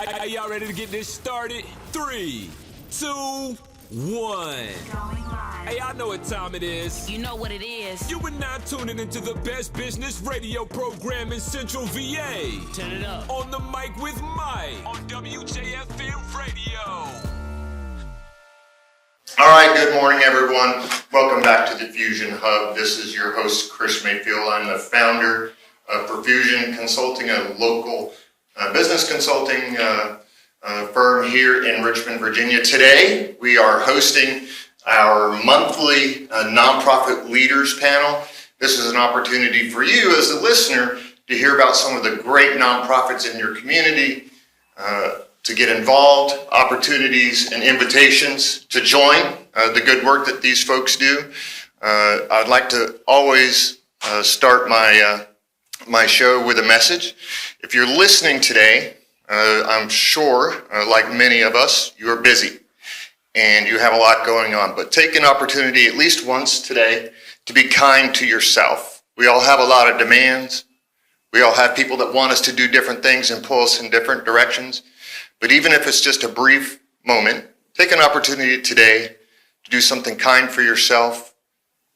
Are y'all ready to get this started? 3, 2, 1. Hey, I know what time it is. You know what it is. You are now tuning into the best business radio program in Central VA. Turn it up. On the mic with Mike on WJFM Radio. All right, good morning, everyone. Welcome back to the Fusion Hub. This is your host, Chris Mayfield. I'm the founder of Perfusion Consulting, a local business consulting firm here in Richmond, Virginia. Today, we are hosting our monthly nonprofit leaders panel. This is an opportunity for you as a listener to hear about some of the great nonprofits in your community, to get involved, opportunities and invitations to join the good work that these folks do. I'd like to always start my show with a message. If you're listening today, I'm sure, like many of us, you are busy and you have a lot going on, but take an opportunity at least once today to be kind to yourself. We all have a lot of demands. We all have people that want us to do different things and pull us in different directions. But even if it's just a brief moment, take an opportunity today to do something kind for yourself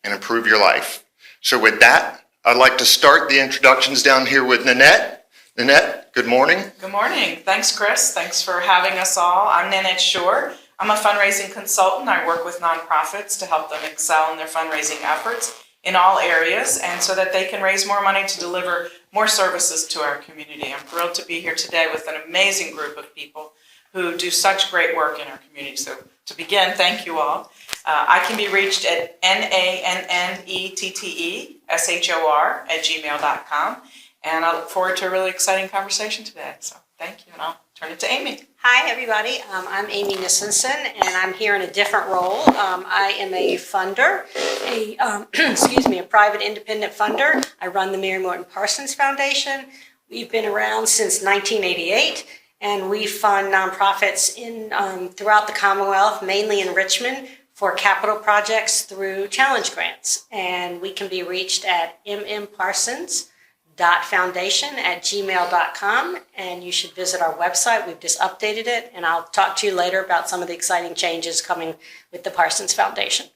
and improve your life. So with that, I'd like to start the introductions down here with Nanette. Nanette, good morning. Good morning. Thanks, Chris. Thanks for having us all. I'm Nanette Shore. I'm a fundraising consultant. I work with nonprofits to help them excel in their fundraising efforts in all areas, and so that they can raise more money to deliver more services to our community. I'm thrilled to be here today with an amazing group of people who do such great work in our community. So to begin, thank you all. I can be reached at nanetteshor@gmail.com, and I look forward to a really exciting conversation today. So thank you, and I'll turn it to Amy. Hi, everybody. I'm Amy Nissenson, and I'm here in a different role. I am a funder, a private independent funder. I run the Mary Morton Parsons Foundation. We've been around since 1988, and we fund nonprofits throughout the Commonwealth, mainly in Richmond, for capital projects through challenge grants. And we can be reached at mmparsons.foundation@gmail.com, and you should visit our website. We've just updated it, and I'll talk to you later about some of the exciting changes coming with the Parsons Foundation.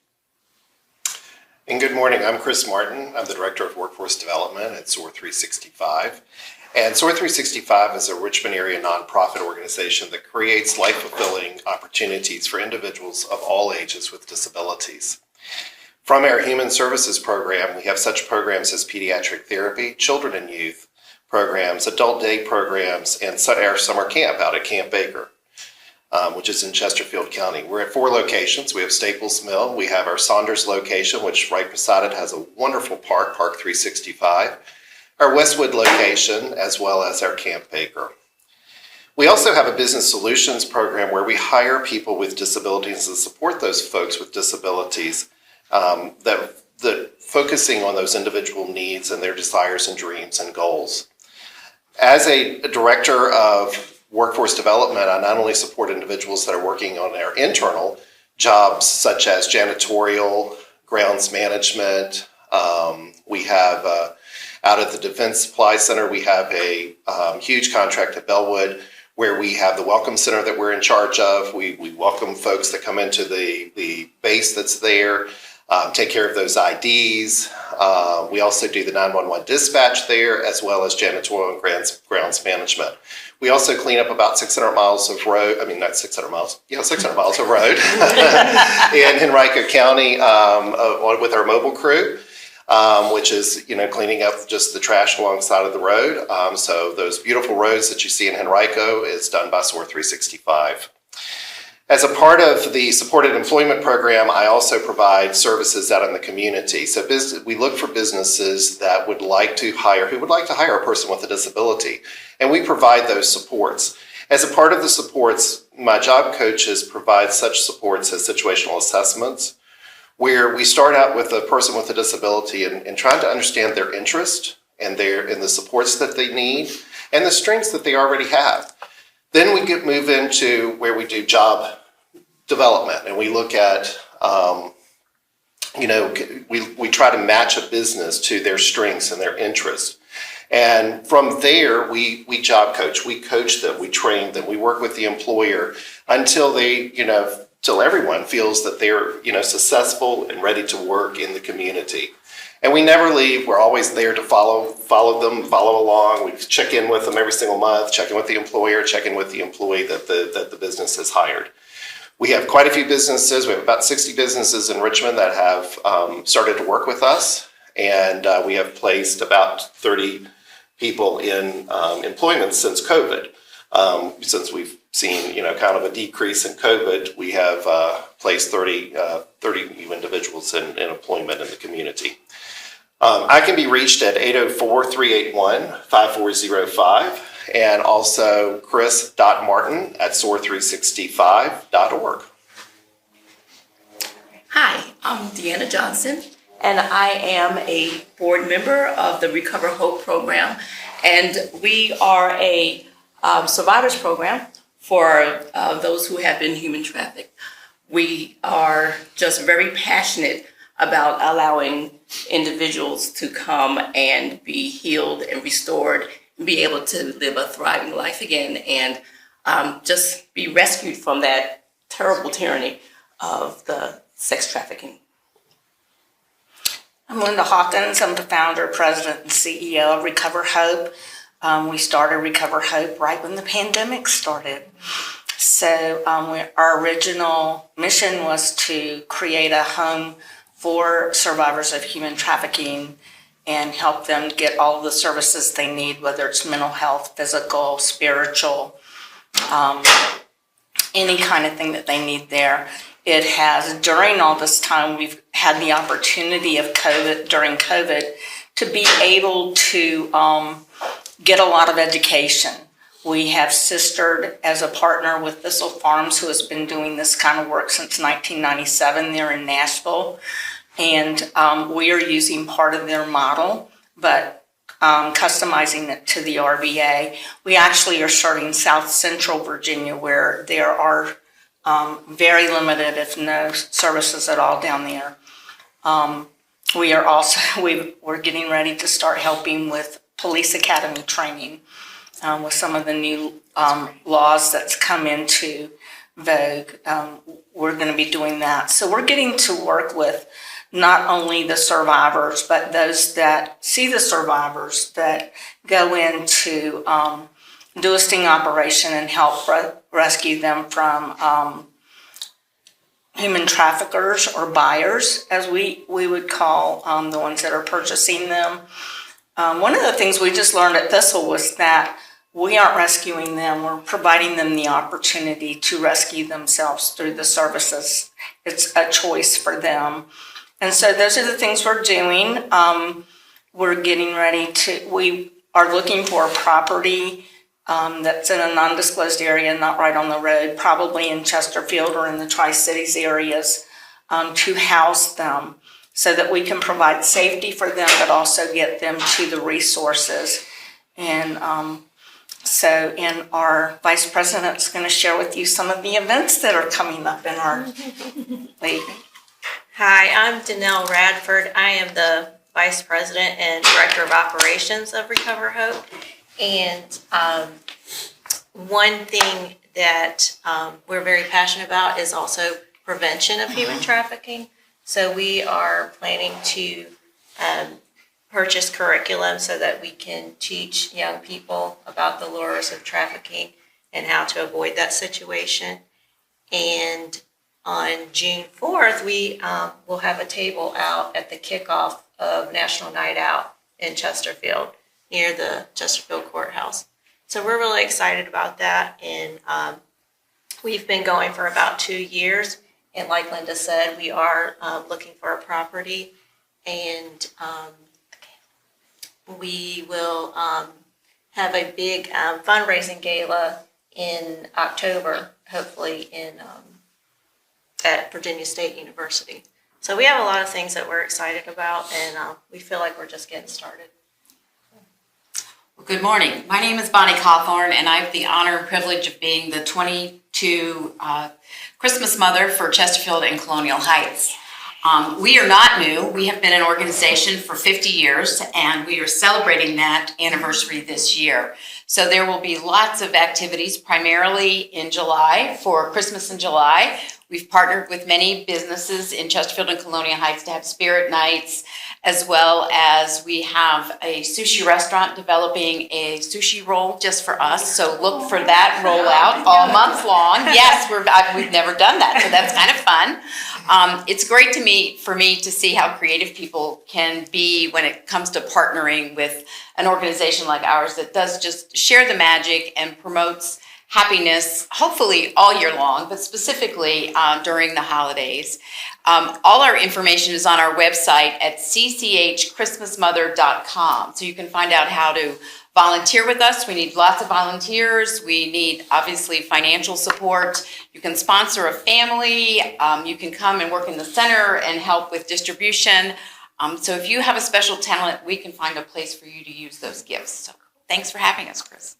And good morning, I'm Chris Martin. I'm the Director of Workforce Development at SOAR 365. And SOAR 365 is a Richmond area nonprofit organization that creates life-fulfilling opportunities for individuals of all ages with disabilities. From our Human Services program, we have such programs as pediatric therapy, children and youth programs, adult day programs, and our summer camp out at Camp Baker, which is in Chesterfield County. We're at 4 locations. We have Staples Mill. We have our Saunders location, which right beside it has a wonderful park, Park 365. Our Westwood location, as well as our Camp Baker. We also have a business solutions program where we hire people with disabilities and support those folks with disabilities, that focusing on those individual needs and their desires and dreams and goals. As a director of workforce development, I not only support individuals that are working on their internal jobs, such as janitorial, grounds management. We have out at the Defense Supply Center, we have a huge contract at Bellwood where we have the Welcome Center that we're in charge of. We welcome folks that come into the base that's there, take care of those IDs. We also do the 911 dispatch there, as well as janitorial and grounds management. We also clean up about 600 miles of road, 600 miles of road in Henrico County with our mobile crew. Which is, cleaning up just the trash alongside of the road. So those beautiful roads that you see in Henrico is done by SOAR 365. As a part of the supported employment program, I also provide services out in the community. So we look for businesses that would like to hire a person with a disability, and we provide those supports. As a part of the supports, my job coaches provide such supports as situational assessments, where we start out with a person with a disability and trying to understand their interest and the supports that they need and the strengths that they already have. Then we move into where we do job development, and we look at, we try to match a business to their strengths and their interests. And from there, we job coach, we coach them, we train them, we work with the employer until they, till everyone feels that they're, successful and ready to work in the community. And we never leave. We're always there to follow them, follow along. We check in with them every single month, check in with the employer, check in with the employee that the business has hired. We have quite a few businesses. We have about 60 businesses in Richmond that have started to work with us. And we have placed about 30 people in employment since COVID. Since we've seen, kind of a decrease in COVID, we have placed 30 new individuals in employment in the community. I can be reached at 804-381-5405 and also chris.martin@soar365.org. Hi, I'm Deanna Johnson, and I am a board member of the Recover Hope program, and we are a survivors program for those who have been human trafficked. We are just very passionate about allowing individuals to come and be healed and restored and be able to live a thriving life again and just be rescued from that terrible tyranny of the sex trafficking. I'm Linda Hawkins. I'm the founder, president, and CEO of Recover Hope. We started Recover Hope right when the pandemic started. So our original mission was to create a home for survivors of human trafficking and help them get all the services they need, whether it's mental health, physical, spiritual, any kind of thing that they need there. It has, during all this time, we've had the opportunity of during COVID, to be able to get a lot of education. We have sistered as a partner with Thistle Farms, who has been doing this kind of work since 1997. They're in Nashville. And we are using part of their model, but customizing it to the RVA. We actually are starting South Central Virginia, where there are very limited, if no services at all down there. We are also, we're getting ready to start helping with police academy training with some of the new laws that's come into vogue. We're going to be doing that. So we're getting to work with not only the survivors, but those that see the survivors that go into do a sting operation and help rescue them from human traffickers or buyers, as we would call the ones that are purchasing them. One of the things we just learned at Thistle was that we aren't rescuing them, we're providing them the opportunity to rescue themselves through the services. It's a choice for them. And so those are the things we're doing. We're getting ready we are looking for a property that's in a non-disclosed area, not right on the road, probably in Chesterfield or in the Tri-Cities areas, to house them so that we can provide safety for them, but also get them to the resources. And and our vice president's going to share with you some of the events that are coming up in our league. Hi, I'm Danelle Radford. I am the Vice President and Director of Operations of Recover Hope. And one thing that we're very passionate about is also prevention of human trafficking. So we are planning to purchase curriculum so that we can teach young people about the lures of trafficking and how to avoid that situation. And on June 4th, we will have a table out at the kickoff of National Night Out in Chesterfield, near the Chesterfield Courthouse. So we're really excited about that. And we've been going for about 2 years. And like Linda said, we are looking for a property. And we will have a big fundraising gala in October, hopefully at Virginia State University. So we have a lot of things that we're excited about, and we feel like we're just getting started. Well, good morning. My name is Bonnie Cawthorn, and I have the honor and privilege of being the 22 Christmas mother for Chesterfield and Colonial Heights. We are not new. We have been an organization for 50 years, and we are celebrating that anniversary this year. So there will be lots of activities, primarily in July, for Christmas in July. We've partnered with many businesses in Chesterfield and Colonial Heights to have spirit nights, as well as we have a sushi restaurant developing a sushi roll just for us. So look for that rollout all month long. Yes, we've never done that, so that's kind of fun. It's great for me to see how creative people can be when it comes to partnering with an organization like ours that does just share the magic and promotes happiness, hopefully all year long, but specifically during the holidays. All our information is on our website at cchchristmasmother.com. So you can find out how to volunteer with us. We need lots of volunteers. We need, obviously, financial support. You can sponsor a family. You can come and work in the center and help with distribution. So if you have a special talent, we can find a place for you to use those gifts. So thanks for having us, Chris.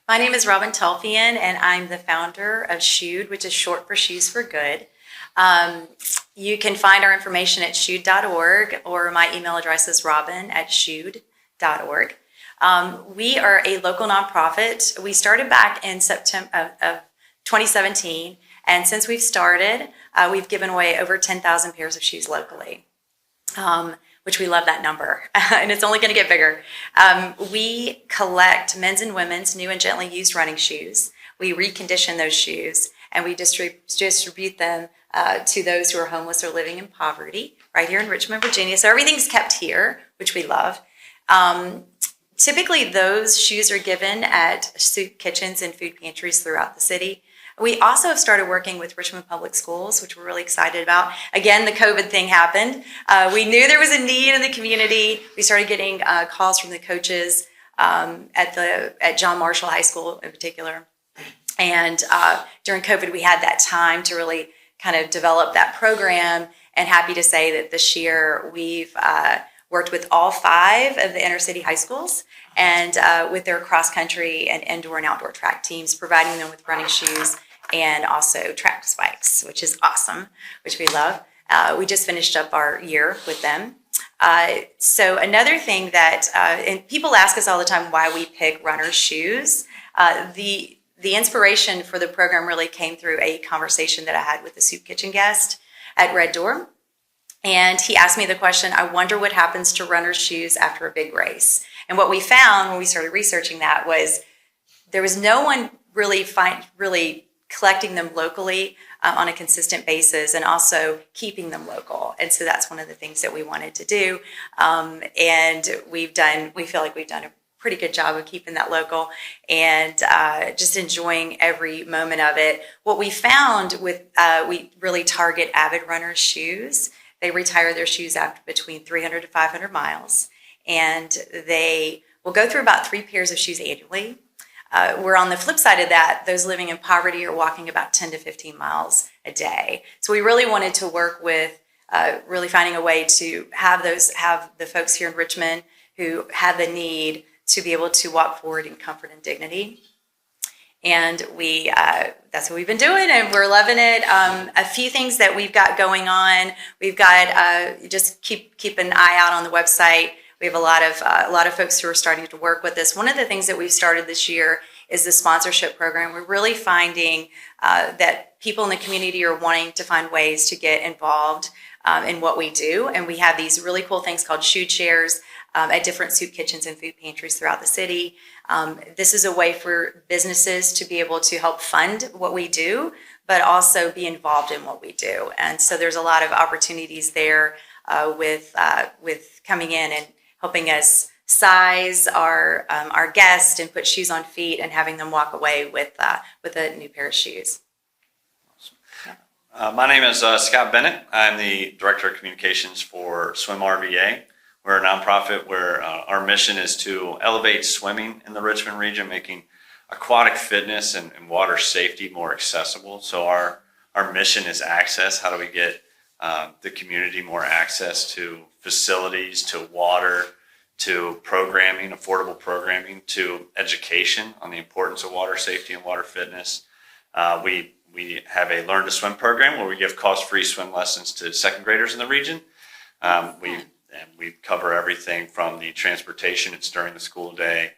My name is Robin Tulfian, and I'm the founder of Shoed, which is short for Shoes for Good. You can find our information at shoed.org, or my email address is robin@shoed.org. We are a local nonprofit. We started back in September of 2017, and since we've started, we've given away over 10,000 pairs of shoes locally. Which we love that number, and it's only going to get bigger. We collect men's and women's new and gently used running shoes. We recondition those shoes, and we distribute them to those who are homeless or living in poverty right here in Richmond, Virginia. So everything's kept here, which we love. Typically, those shoes are given at soup kitchens and food pantries throughout the city. We also have started working with Richmond Public Schools, which we're really excited about. Again, the COVID thing happened. We knew there was a need in the community. We started getting calls from the coaches at John Marshall High School in particular. And during COVID, we had that time to really kind of develop that program. And happy to say that this year we've worked with all 5 of the inner city high schools and with their cross-country and indoor and outdoor track teams, providing them with running shoes and also track spikes, which is awesome, which we love. We just finished up our year with them. So another thing that, and people ask us all the time why we pick runner shoes. The inspiration for the program really came through a conversation that I had with a soup kitchen guest at Red Door. And he asked me the question, I wonder what happens to runner shoes after a big race. And what we found when we started researching that was there was no one really collecting them locally on a consistent basis and also keeping them local. And so that's one of the things that we wanted to do. And we feel like we've done a pretty good job of keeping that local and just enjoying every moment of it. What we found with, we really target avid runners' shoes. They retire their shoes after between 300 to 500 miles. And they will go through about 3 pairs of shoes annually. We're on the flip side of that, those living in poverty are walking about 10 to 15 miles a day. So we really wanted to work with really finding a way to have the folks here in Richmond who have the need to be able to walk forward in comfort and dignity. And that's what we've been doing, and we're loving it. A few things that we've got going on. We've got just keep an eye out on the website. We have a lot of folks who are starting to work with us. One of the things that we've started this year is the sponsorship program. We're really finding that people in the community are wanting to find ways to get involved in what we do. And we have these really cool things called Shoed Shares at different soup kitchens and food pantries throughout the city. This is a way for businesses to be able to help fund what we do, but also be involved in what we do. And so there's a lot of opportunities there with coming in and helping us size our guests and put shoes on feet and having them walk away with a new pair of shoes. My name is Scott Bennett. I'm the Director of Communications for Swim RVA. We're a nonprofit where our mission is to elevate swimming in the Richmond region, making aquatic fitness and water safety more accessible. So our mission is access. How do we get the community more access to facilities, to water, to programming, affordable programming, to education on the importance of water safety and water fitness. We We have a Learn to Swim program where we give cost-free swim lessons to second graders in the region. We cover everything from the transportation, it's during the school day,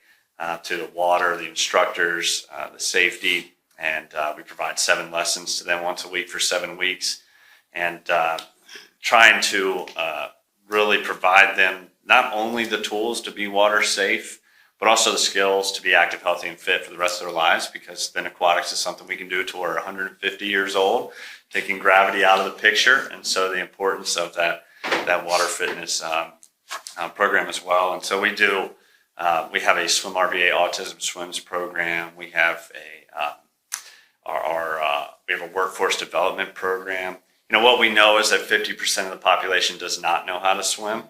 to the water, the instructors, the safety, and we provide 7 lessons to them once a week for 7 weeks, and trying to really provide them not only the tools to be water safe, but also the skills to be active, healthy, and fit for the rest of their lives, because then aquatics is something we can do till we're 150 years old, taking gravity out of the picture, and so the importance of that water fitness program as well. And so we have a Swim RVA Autism Swims program. We have we have a workforce development program. What we know is that 50% of the population does not know how to swim,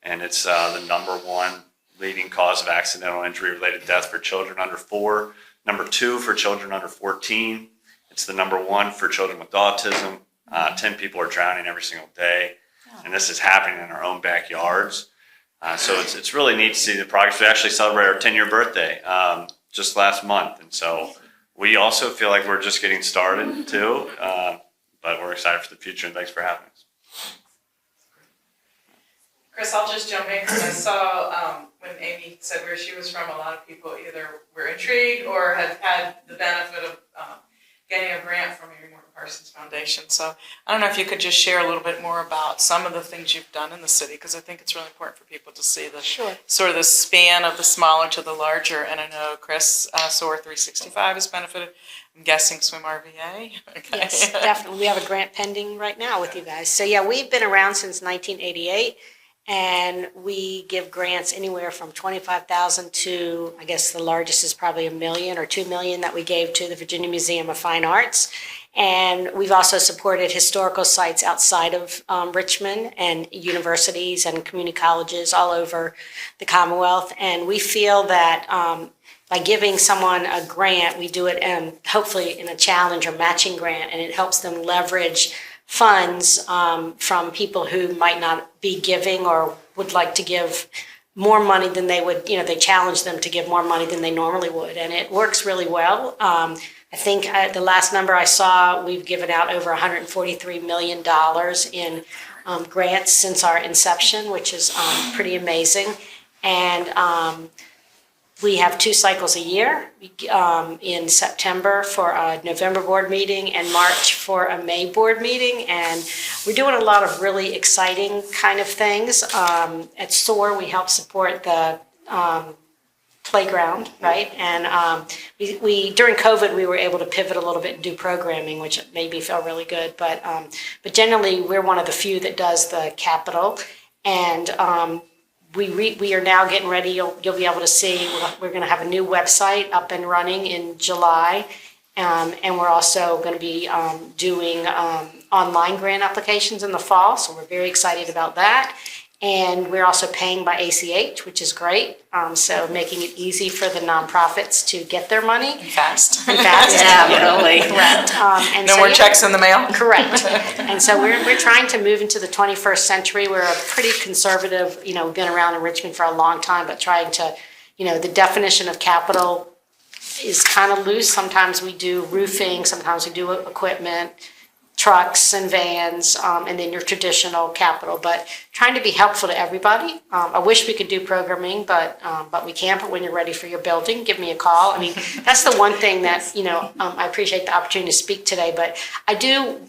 and it's the number 1 leading cause of accidental injury-related death for children under 4. Number 2 for children under 14. It's the number 1 for children with autism. 10 people are drowning every single day, and this is happening in our own backyards. So it's really neat to see the progress. We actually celebrated our 10-year birthday just last month, and so we also feel like we're just getting started too, but we're excited for the future, and thanks for having us. Chris, I'll just jump in because I saw when Amy said where she was from, a lot of people either were intrigued or have had the benefit of getting a grant from Mary Morton Parsons Foundation. So I don't know if you could just share a little bit more about some of the things you've done in the city, because I think it's really important for people to see the sort of the span of the smaller to the larger. And I know Chris, SOAR 365 has benefited. I'm guessing Swim RVA. Okay. Yes, definitely. We have a grant pending right now with you guys. So yeah, we've been around since 1988. And we give grants anywhere from $25,000 to, I guess the largest is probably $1 million or $2 million that we gave to the Virginia Museum of Fine Arts. And we've also supported historical sites outside of Richmond and universities and community colleges all over the Commonwealth. And we feel that by giving someone a grant, we do it hopefully in a challenge or matching grant, and it helps them leverage funds from people who might not be giving or would like to give more money than they would, they challenge them to give more money than they normally would. And it works really well. I think the last number I saw, we've given out over $143 million in grants since our inception, which is pretty amazing. And we have 2 cycles a year, in September for a November board meeting and March for a May board meeting. And we're doing a lot of really exciting kind of things. At SOAR, we help support the playground, right? And we during COVID, we were able to pivot a little bit and do programming, which made me feel really good. But generally, we're one of the few that does the capital. And we are now getting ready. You'll be able to see, we're going to have a new website up and running in July. And we're also going to be doing online grant applications in the fall. So we're very excited about that. And we're also paying by ACH, which is great. So making it easy for the nonprofits to get their money. And fast. Yeah, really. Correct. And No so, more checks in the mail? Correct. And so we're trying to move into the 21st century. We're a pretty conservative, we've been around in Richmond for a long time, but trying to, the definition of capital is kind of loose. Sometimes we do roofing, sometimes we do equipment, trucks and vans, and then your traditional capital, but trying to be helpful to everybody. I wish we could do programming, but we can't. But when you're ready for your building, give me a call. I mean, that's the one thing that, I appreciate the opportunity to speak today, but I do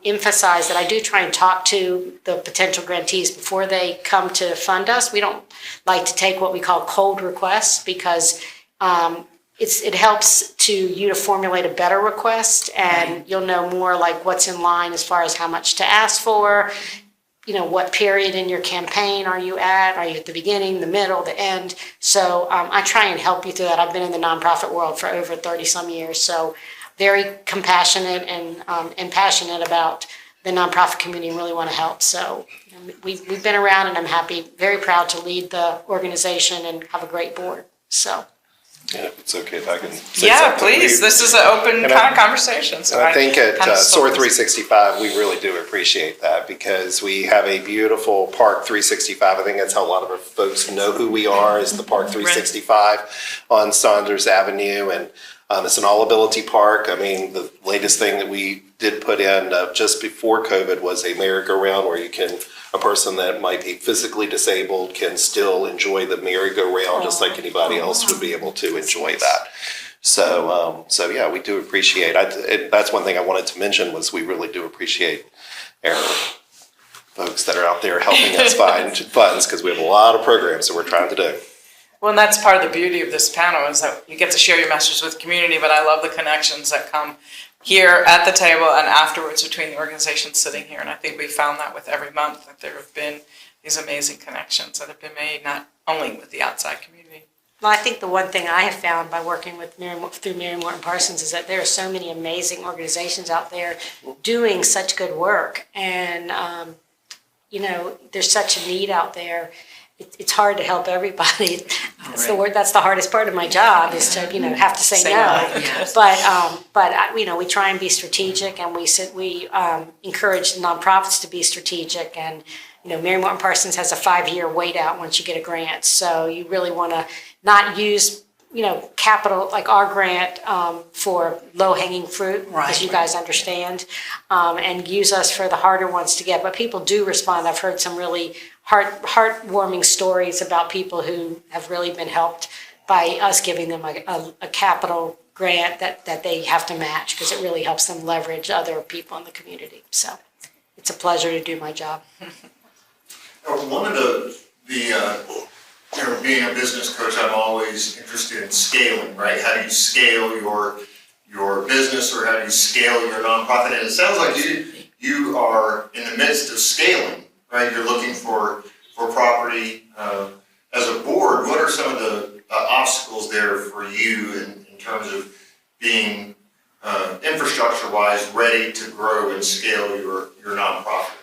emphasize that I do try and talk to the potential grantees before they come to fund us. We don't like to take what we call cold requests because it helps you to formulate a better request, and you'll know more like what's in line as far as how much to ask for, what period in your campaign are you at? Are you at the beginning, the middle, the end? So I try and help you through that. I've been in the nonprofit world for over 30 some years, so very compassionate and passionate about the nonprofit community and really want to help. So we've been around, and I'm very proud to lead the organization and have a great board. So. Yeah, if it's okay if I can say Yeah, something. please. This is an open kind of conversation. So I think at kind of SOAR stole this. 365, we really do appreciate that because we have a beautiful Park 365. I think that's how a lot of our folks know who we are, is the Park 365 on Saunders Avenue. And It's an all-ability park. I mean, the latest thing that we did put in just before COVID was a merry-go-round where a person that might be physically disabled can still enjoy the merry-go-round just like anybody else would be able to enjoy that. So yeah, we do appreciate. That's one thing I wanted to mention was we really do appreciate our folks that are out there helping us find funds because we have a lot of programs that we're trying to do. Well, and that's part of the beauty of this panel is that you get to share your message with the community, but I love the connections that come here at the table and afterwards between the organizations sitting here. And I think we found that with every month that there have been these amazing connections that have been made, not only with the outside community. Well, I think the one thing I have found by working with through Mary Morton Parsons is that there are so many amazing organizations out there doing such good work. And, there's such a need out there. It's hard to help everybody. That's the word. That's the hardest part of my job is to have to say no. Yes. But we try and be strategic, and we encourage nonprofits to be strategic. And Mary Morton Parsons has a 5-year wait out once you get a grant. So you really want to not use capital like our grant for low hanging fruit, as you guys understand, and use us for the harder ones to get. But people do respond. I've heard some really heartwarming stories about people who have really been helped by us giving them a capital grant that they have to match because it really helps them leverage other people in the community. So it's a pleasure to do my job. One of the being a business coach, I'm always interested in scaling, right? How do you scale your business, or how do you scale your nonprofit? And it sounds like you are in the midst of scaling, right? You're looking for property. As a board, what are some of the obstacles there for you in terms of being infrastructure-wise ready to grow and scale your nonprofit?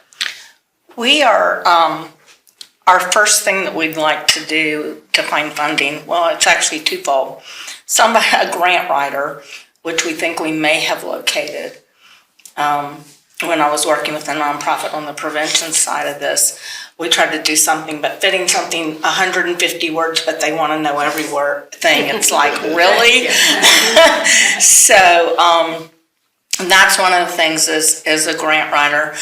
We are, our first thing that we'd like to do to find funding, well, it's actually twofold. A grant writer, which we think we may have located. When I was working with a nonprofit on the prevention side of this, we tried to do something, but fitting something 150 words, but they want to know every word thing. It's like, really? So that's one of the things as a grant writer.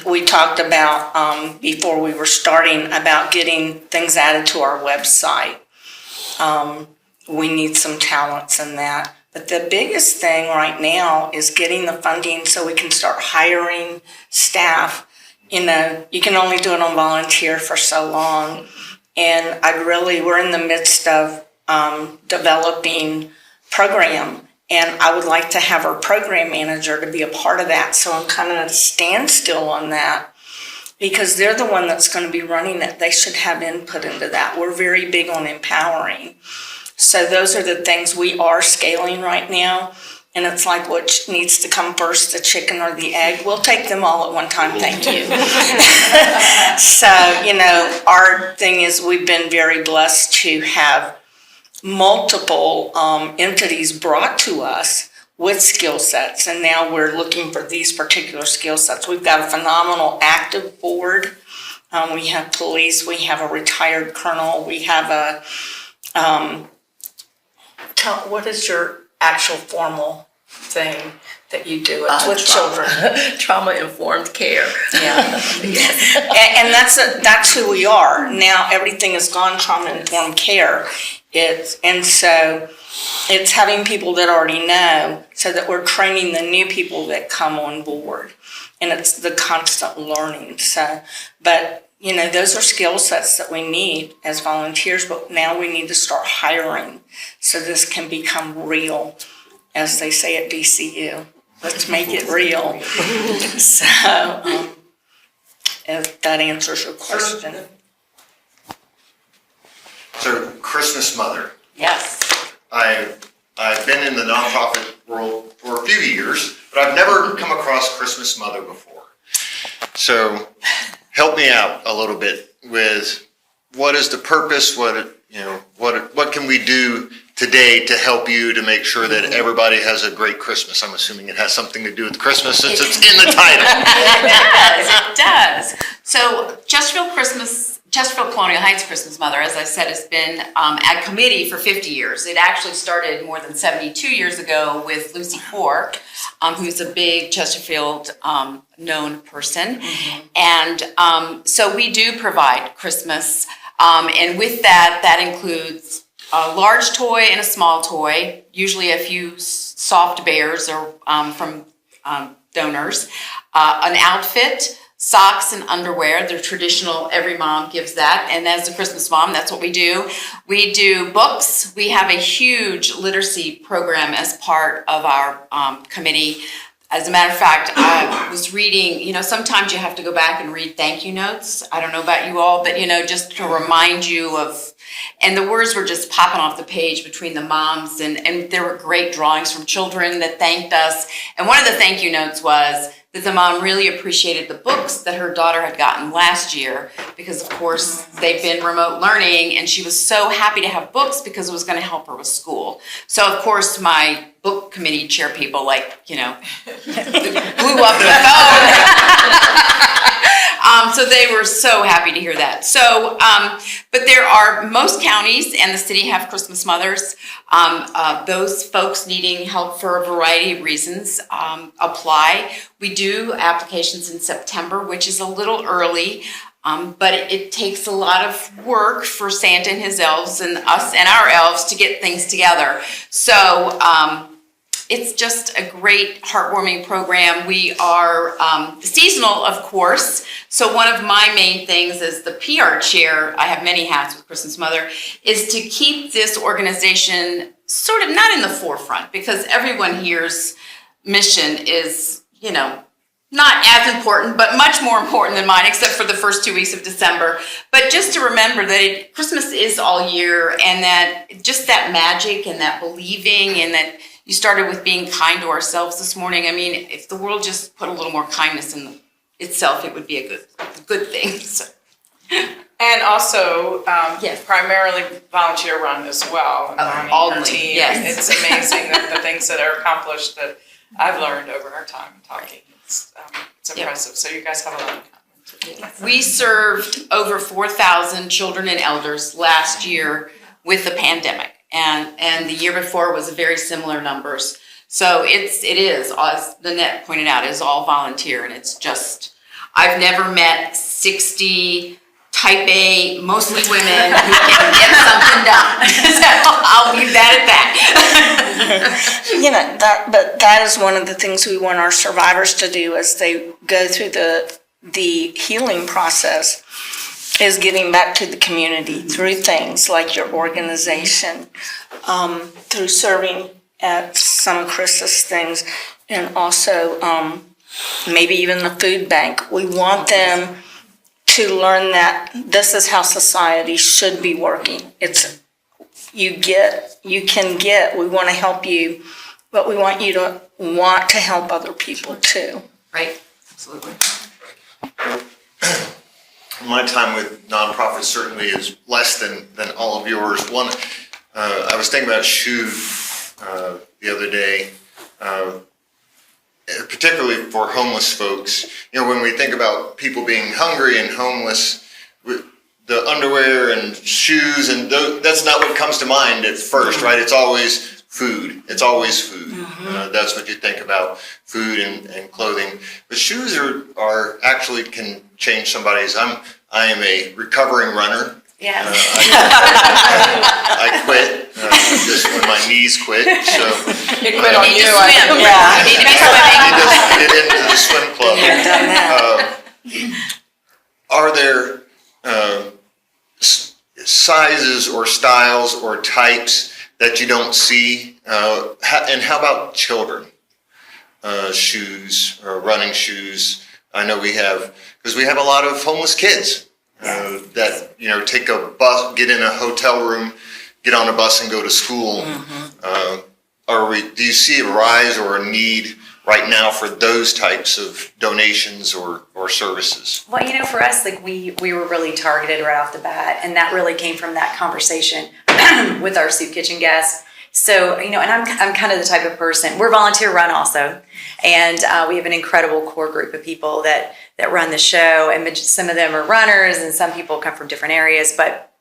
We talked about before we were starting about getting things added to our website. We need some talents in that. But the biggest thing right now is getting the funding so we can start hiring staff. You can only do it on volunteer for so long. And we're in the midst of developing program. And I would like to have our program manager to be a part of that. So I'm kind of at a standstill on that because they're the one that's going to be running it. They should have input into that. We're very big on empowering. So those are the things we are scaling right now. And it's like, which needs to come first, the chicken or the egg? We'll take them all at one time, thank you. So, our thing is we've been very blessed to have multiple entities brought to us with skill sets. And now we're looking for these particular skill sets. We've got a phenomenal active board. We have police, we have a retired colonel, we have what is your actual formal thing that you do with children? Trauma-informed care. Yeah. And that's who we are. Now everything is gone trauma-informed care. So it's having people that already know so that we're training the new people that come on board. And it's the constant learning. But those are skill sets that we need as volunteers, but now we need to start hiring so this can become real, as they say at DCU. Let's make it real. So, if that answers your question. So, Christmas Mother. Yes. I've been in the nonprofit world for a few years, but I've never come across Christmas Mother before. So, help me out a little bit with what is the purpose, what can we do today to help you to make sure that everybody has a great Christmas? I'm assuming it has something to do with Christmas since it's in the title. It does. So Chesterfield Colonial Heights Christmas Mother, as I said, has been at committee for 50 years. It actually started more than 72 years ago with Lucy Poor, who's a big Chesterfield known person. And so we do provide Christmas. And with that, that includes a large toy and a small toy, usually a few soft bears or from donors, an outfit, socks and underwear. They're traditional, every mom gives that. And as a Christmas mom, that's what we do. We do books. We have a huge literacy program as part of our committee. As a matter of fact, I was reading, sometimes you have to go back and read thank you notes. I don't know about you all, but, just to remind you of, and the words were just popping off the page between the moms, and there were great drawings from children that thanked us. And one of the thank you notes was that the mom really appreciated the books that her daughter had gotten last year because, of course, they've been remote learning, and she was so happy to have books because it was going to help her with school. So, of course, my book committee chair people, blew up the phone. So they were so happy to hear that. So, but there are, most counties and the city have Christmas mothers. Those folks needing help for a variety of reasons apply. We do applications in September, which is a little early, but it takes a lot of work for Santa and his elves and us and our elves to get things together. So it's just a great, heartwarming program. We are seasonal, of course. So one of my main things as the PR chair, I have many hats with Christmas Mother, is to keep this organization sort of not in the forefront, because everyone here's mission is, not as important, but much more important than mine, except for the first 2 weeks of December. But just to remember that Christmas is all year, and that just that magic and that believing, and that you started with being kind to ourselves this morning. I mean, if the world just put a little more kindness in itself, it would be a good thing. So. And also, Yes. primarily volunteer run as well. All Her the- team. yes. It's amazing the things that are accomplished that I've learned over our time talking. It's impressive. So you guys have a lot in common. We served over 4,000 children and elders last year with the pandemic, and the year before was very similar numbers. So it is, as Nanette pointed out, is all volunteer, and it's just, I've never met 60 type A, mostly women, who can get something done. So I'll leave that at that. But that is one of the things we want our survivors to do as they go through the healing process, is giving back to the community through things like your organization, through serving at some of Chris's things, and also maybe even the food bank. We want them to learn that this is how society should be working. We want to help you, but we want you to want to help other people too. Right, absolutely. My time with nonprofits certainly is less than all of yours. One, I was thinking about Shoe the other day, particularly for homeless folks. When we think about people being hungry and homeless, the underwear and shoes, and that's not what comes to mind at first, right? It's always food. It's always food. That's what you think about, food and clothing. But shoes are actually can change somebody's. I am a recovering runner. Yeah. I quit just when my knees quit. So It quit on you. You need to be swimming. get into the swim club. Are there sizes or styles or types that you don't see? And how about children? Shoes or running shoes. I know because we have a lot of homeless kids that take a bus, get in a hotel room, get on a bus and go to school. Do you see a rise or a need right now for those types of donations or services? Well, for us, we were really targeted right off the bat, and that really came from that conversation with our soup kitchen guests. So, and I'm kind of the type of person, we're volunteer run also, and we have an incredible core group of people that that run the show, and some of them are runners, and some people come from different areas. But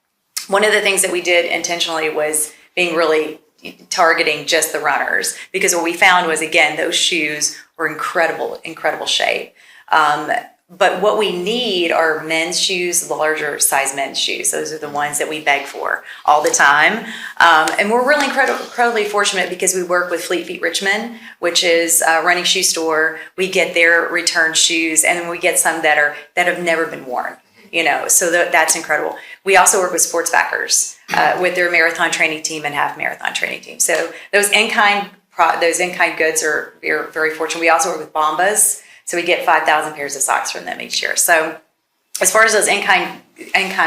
one of the things that we did intentionally was being really targeting just the runners, because what we found was, again, those shoes were incredible shape. But what we need are men's shoes, larger size men's shoes. Those are the ones that we beg for all the time. And we're really incredibly fortunate because we work with Fleet Feet Richmond, which is a running shoe store. We get their return shoes, and then we get some that have never been worn. So that's incredible. We also work with Sports Backers with their marathon training team and half marathon training team. So those in-kind goods are very fortunate. We also work with Bombas. So we get 5,000 pairs of socks from them each year. So as far as those in-kind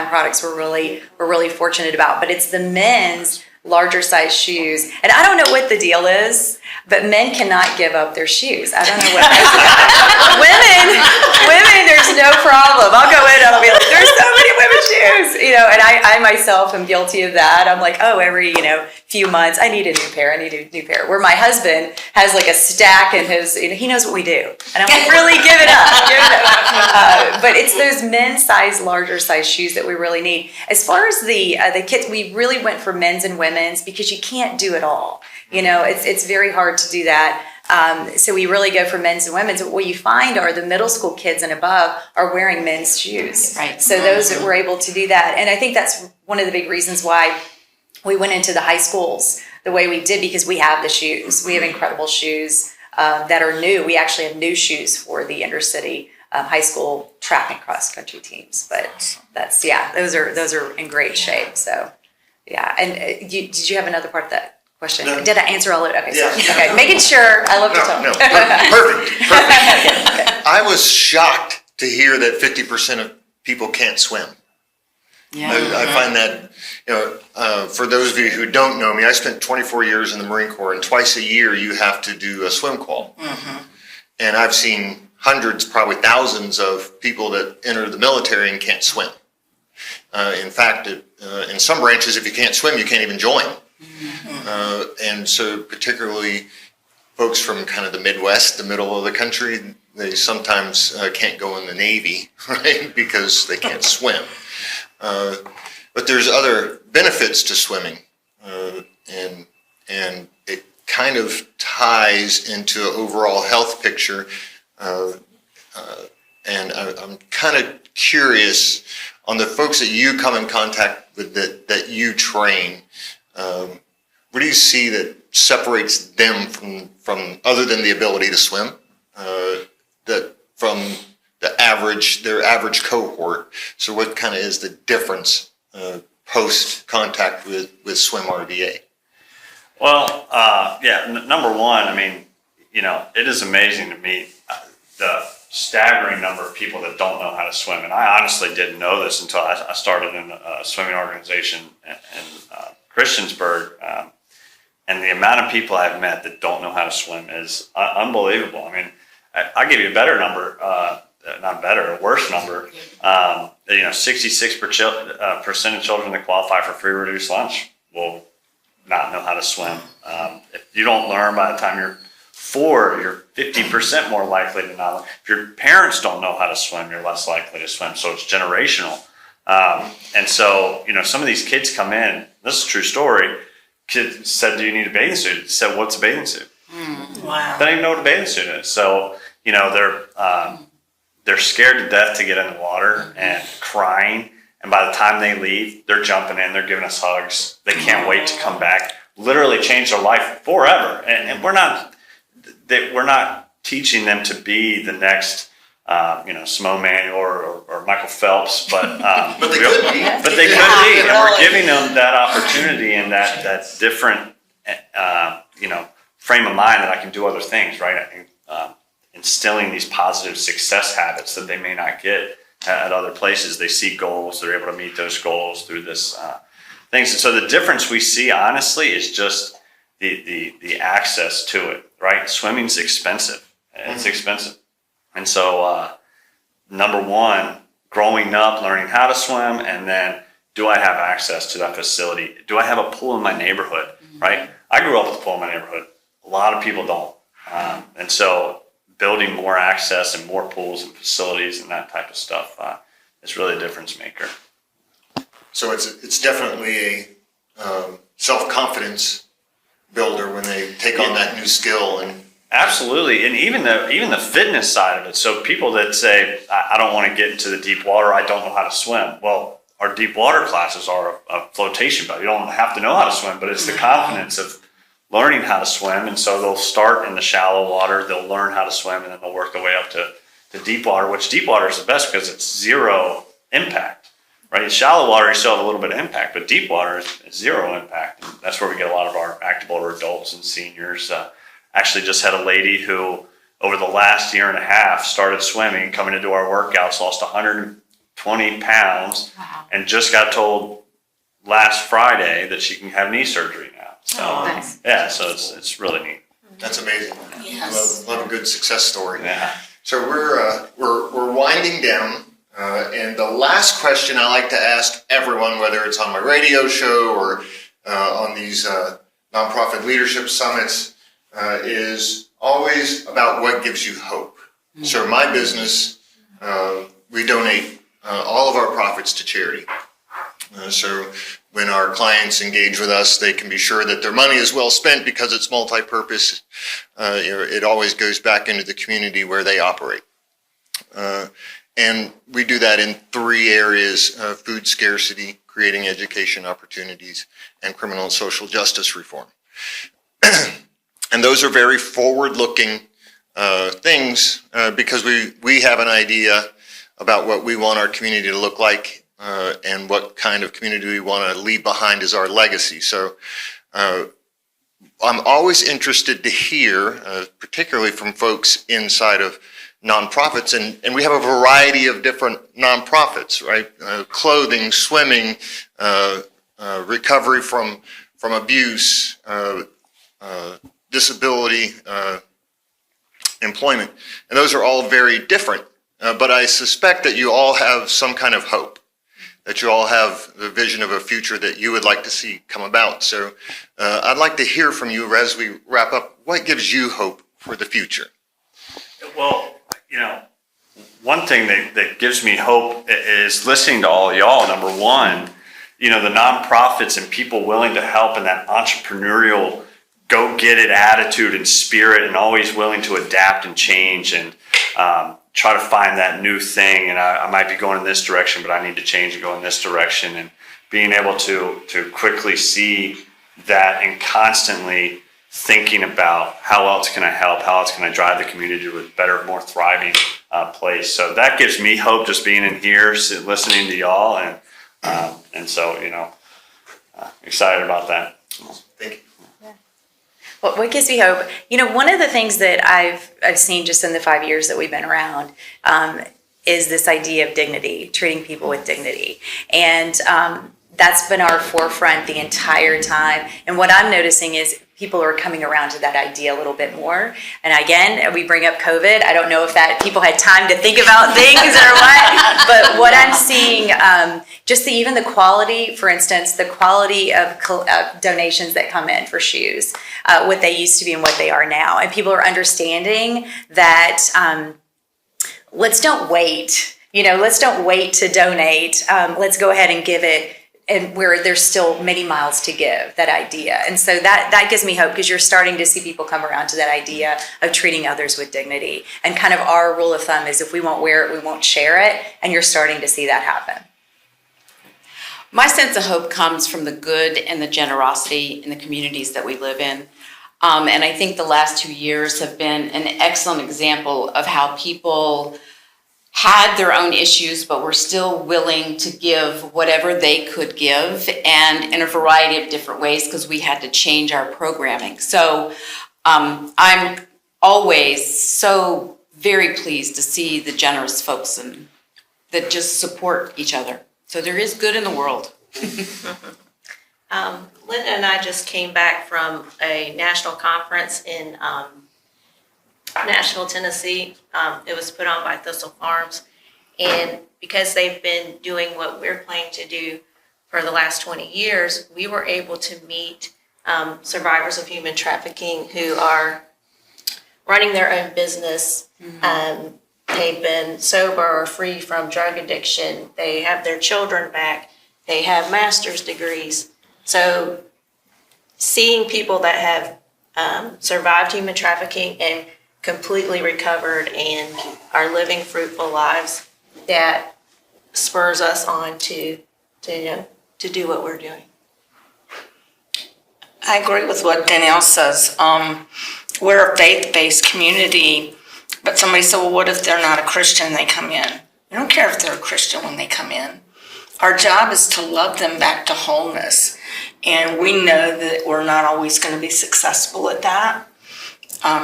products, we're really fortunate about. But it's the men's larger size shoes. And I don't know what the deal is, but men cannot give up their shoes. I don't know what it is. Women, there's no problem. I'll go in and I'll be like, there's so many women's shoes, and I myself am guilty of that. I'm like, oh, every, few months, I need a new pair. Where my husband has like a stack in his, he knows what we do. And I'm like, really, give it up. But it's those men's size, larger size shoes that we really need. As far as the kids, we really went for men's and women's because you can't do it all. It's very hard to do that. So we really go for men's and women's. What you find are the middle school kids and above are wearing men's shoes. Right. So those that were able to do that. And I think that's one of the big reasons why we went into the high schools the way we did, because we have the shoes. We have incredible shoes that are new. We actually have new shoes for the intercity high school track and cross country teams. But those are in great shape. So yeah. And did you have another part of that question? No. Did I answer all of it? Okay, Yeah. sorry. Okay, making sure. I love to talk. No, perfect. I was shocked to hear that 50% of people can't swim. Yeah. I find that, for those of you who don't know me, I spent 24 years in the Marine Corps, and twice a year you have to do a swim call. Mm-hmm. And I've seen hundreds, probably thousands of people that enter the military and can't swim. In fact, in some branches, if you can't swim, you can't even join. Mm-hmm. And so particularly folks from kind of the Midwest, the middle of the country, they sometimes can't go in the Navy, right, because they can't swim. But there's other benefits to swimming, and it kind of ties into an overall health picture. And I'm kind of curious on the folks that you come in contact with that you train. What do you see that separates them from other than the ability to swim? That from their average cohort. So what kind of is the difference post contact with Swim RVA? Well, number one, it is amazing to me the staggering number of people that don't know how to swim. And I honestly didn't know this until I started in a swimming organization in Christiansburg. And the amount of people I've met that don't know how to swim is unbelievable. I'll give you a better number. Not better, a worse number. 66% of children that qualify for free reduced lunch will not know how to swim. If you don't learn by the time you're 4, you're 50% more likely to not. If your parents don't know how to swim, you're less likely to swim. So it's generational. And so, some of these kids come in. This is a true story. Kid said, "Do you need a bathing suit?" I said, "What's a bathing suit?" Wow. They don't even know what a bathing suit is. So, they're scared to death to get in the water and crying. And by the time they leave, they're jumping in, they're giving us hugs. They can't wait to come back. Literally change their life forever. And we're not teaching them to be the next, Simone Manuel or Michael Phelps, but they could be. But they could be, and we're giving them that opportunity and that different, frame of mind that I can do other things, right? Instilling these positive success habits that they may not get at other places. They see goals, they're able to meet those goals through this things. And so the difference we see, honestly, is just the access to it, right? Swimming's expensive. It's expensive. And so, number one, growing up, learning how to swim, and then do I have access to that facility? Do I have a pool in my neighborhood, right? I grew up with a pool in my neighborhood. A lot of people don't. And so building more access and more pools and facilities and that type of stuff is really a difference maker. So it's definitely a self-confidence builder when they take on that new skill. And Absolutely, and even the fitness side of it. So people that say, I don't want to get into the deep water, I don't know how to swim. Well, our deep water classes are a flotation belt. You don't have to know how to swim, but it's the confidence of learning how to swim. And so they'll start in the shallow water, they'll learn how to swim, and then they'll work their way up to deep water, which deep water is the best because it's zero impact, right? In shallow water, you still have a little bit of impact, but deep water is zero impact. And that's where we get a lot of our active older adults and seniors. Actually just had a lady who, over the last year and a half, started swimming, coming into our workouts, lost 120 pounds, and just got told last Friday that she can have knee surgery now. So, yeah, so it's really neat. that's amazing. Yes. Love a good success story. Yeah. So we're winding down, and the last question I like to ask everyone, whether it's on my radio show or on these nonprofit leadership summits, is always about what gives you hope. So my business, we donate all of our profits to charity. So when our clients engage with us, they can be sure that their money is well spent because it's multi-purpose. It always goes back into the community where they operate. And we do that in 3 areas: food scarcity, creating education opportunities, and criminal and social justice reform. And those are very forward-looking things because we have an idea about what we want our community to look like and what kind of community we want to leave behind as our legacy. So I'm always interested to hear, particularly from folks inside of nonprofits, and we have a variety of different nonprofits, right? Clothing, swimming, recovery from abuse, disability, employment. And those are all very different. But I suspect that you all have some kind of hope, that you all have the vision of a future that you would like to see come about. So I'd like to hear from you as we wrap up. What gives you hope for the future? Well, one thing that gives me hope is listening to all y'all. Number one, the nonprofits and people willing to help and that entrepreneurial go-get-it attitude and spirit, and always willing to adapt and change and try to find that new thing. And I might be going in this direction, but I need to change and go in this direction. And being able to quickly see that and constantly thinking about how else can I help, how else can I drive the community to a better, more thriving place. So that gives me hope, just being in here, listening to y'all, and so excited about that. Thank you. What gives me hope? One of the things that I've seen just in the 5 years that we've been around is this idea of dignity, treating people with dignity. And that's been our forefront the entire time. And what I'm noticing is people are coming around to that idea a little bit more. And again, we bring up COVID. I don't know if that people had time to think about things or what, but what I'm seeing, just even the quality, for instance, the quality of donations that come in for shoes, what they used to be and what they are now. And people are understanding that let's don't wait. Let's don't wait to donate. Let's go ahead and give it. And where there's still many miles to give, that idea. And so that gives me hope, because you're starting to see people come around to that idea of treating others with dignity. And kind of our rule of thumb is if we won't wear it, we won't share it. And you're starting to see that happen. My sense of hope comes from the good and the generosity in the communities that we live in. And I think the last 2 years have been an excellent example of how people had their own issues, but were still willing to give whatever they could give, and in a variety of different ways, because we had to change our programming. So I'm always so very pleased to see the generous folks that just support each other. So there is good in the world. Linda and I just came back from a national conference in Nashville, Tennessee. It was put on by Thistle Farms, and because they've been doing what we're planning to do for the last 20 years, we were able to meet survivors of human trafficking who are running their own business. They've been sober or free from drug addiction. They have their children back. They have master's degrees. So seeing people that have survived human trafficking and completely recovered and are living fruitful lives, that spurs us on to do what we're doing. I agree with what Danielle says. We're a faith-based community, but somebody said, well, what if they're not a Christian and they come in? We don't care if they're a Christian when they come in. Our job is to love them back to wholeness. And we know that we're not always going to be successful at that.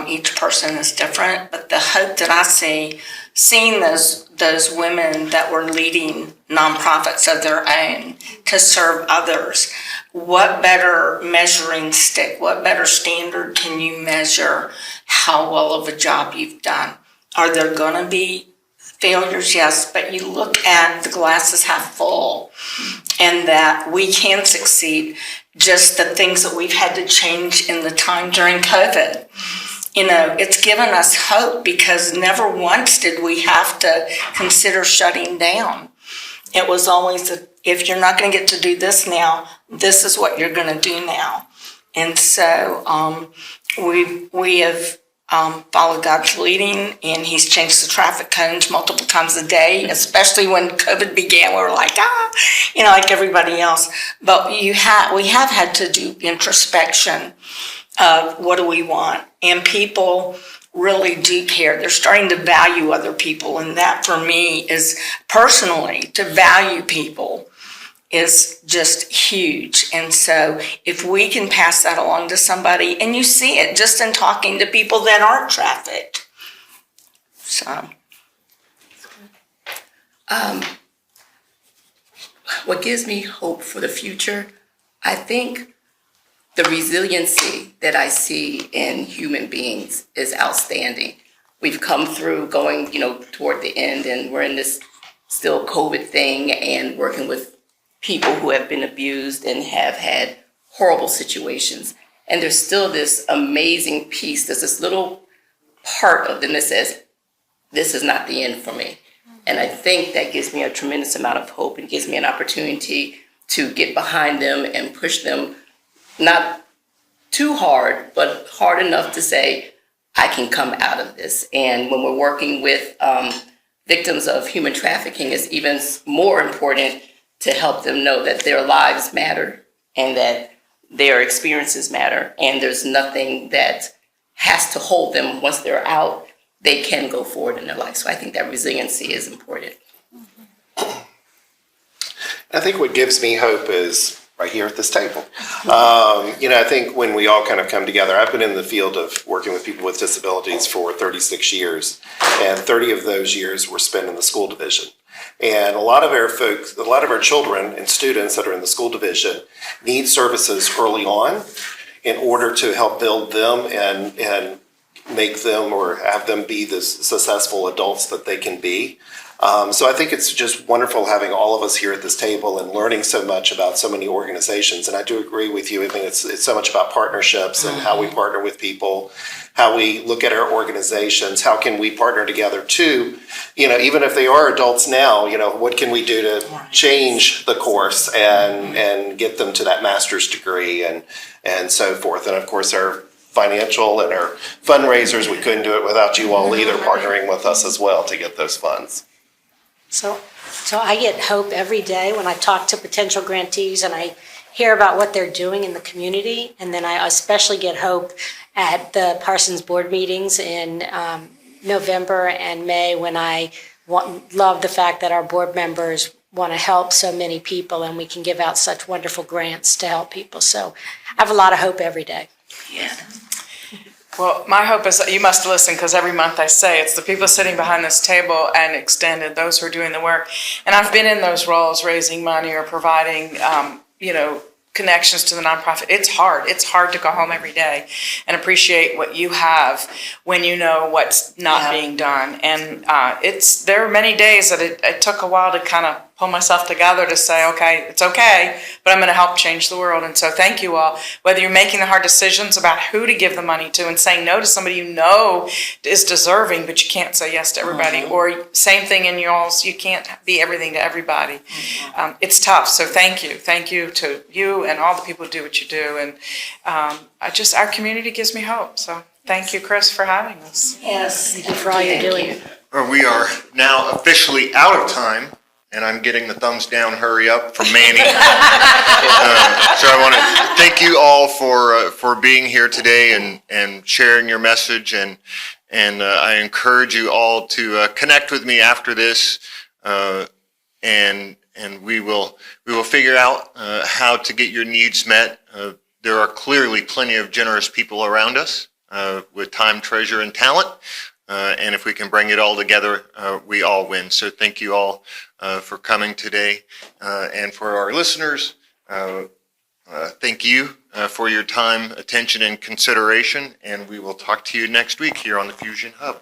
Each person is different, but the hope that I see, seeing those women that were leading nonprofits of their own to serve others, what better measuring stick, what better standard can you measure how well of a job you've done? Are there going to be failures? Yes, but you look at the glasses half full and that we can succeed. Just the things that we've had to change in the time during COVID. You know, it's given us hope because never once did we have to consider shutting down. It was always, if you're not going to get to do this now, this is what you're going to do now. And so we have followed God's leading, and He's changed the traffic cones multiple times a day, especially when COVID began. We were like, like everybody else. But we have had to do introspection of what do we want, and people really do care. They're starting to value other people, and that for me is personally, to value people is just huge. And so if we can pass that along to somebody, and you see it just in talking to people that aren't trafficked. So. What gives me hope for the future, I think the resiliency that I see in human beings is outstanding. We've come through going, toward the end, and we're in this still COVID thing and working with people who have been abused and have had horrible situations. And there's still this amazing piece. There's this little part of them that says, this is not the end for me. And I think that gives me a tremendous amount of hope and gives me an opportunity to get behind them and push them, not too hard, but hard enough to say, I can come out of this. And when we're working with victims of human trafficking, it's even more important to help them know that their lives matter and that their experiences matter. And there's nothing that has to hold them once they're out. They can go forward in their life. So I think that resiliency is important. I think what gives me hope is right here at this table. I think when we all kind of come together, I've been in the field of working with people with disabilities for 36 years, and 30 of those years were spent in the school division. And a lot of our children and students that are in the school division need services early on in order to help build them and make them or have them be the successful adults that they can be. So I think it's just wonderful having all of us here at this table and learning so much about so many organizations. And I do agree with you. I think it's so much about partnerships and how we partner with people, how we look at our organizations, how can we partner together too, even if they are adults now, what can we do to change the course and get them to that master's degree and so forth. And of course, our financial and our fundraisers, we couldn't do it without you all either partnering with us as well to get those funds. So I get hope every day when I talk to potential grantees and I hear about what they're doing in the community. And then I especially get hope at the Parsons board meetings in November and May when I love the fact that our board members want to help so many people and we can give out such wonderful grants to help people. So I have a lot of hope every day. Yeah. Well, my hope is that you must listen, because every month I say it's the people sitting behind this table and extended, those who are doing the work. And I've been in those roles, raising money or providing, connections to the nonprofit. It's hard. It's hard to go home every day and appreciate what you have when you know what's not being done. And there are many days that it took a while to kind of pull myself together to say, okay, it's okay, but I'm going to help change the world. And so thank you all. Whether you're making the hard decisions about who to give the money to and saying no to somebody you know is deserving, but you can't say yes to everybody, or same thing in y'all's, you can't be everything to everybody. It's tough. So thank you. Thank you to you and all the people who do what you do. And our community gives me hope. So thank you, Chris, for having us. Yes. Thank you for all you're doing. We are now officially out of time, and I'm getting the thumbs down, hurry up from Manny. So I want to thank you all for being here today and sharing your message, and I encourage you all to connect with me after this, and we will figure out how to get your needs met. There are clearly plenty of generous people around us with time, treasure, and talent. And if we can bring it all together, we all win. So thank you all for coming today. And for our listeners, thank you for your time, attention, and consideration. And we will talk to you next week here on the Fusion Hub.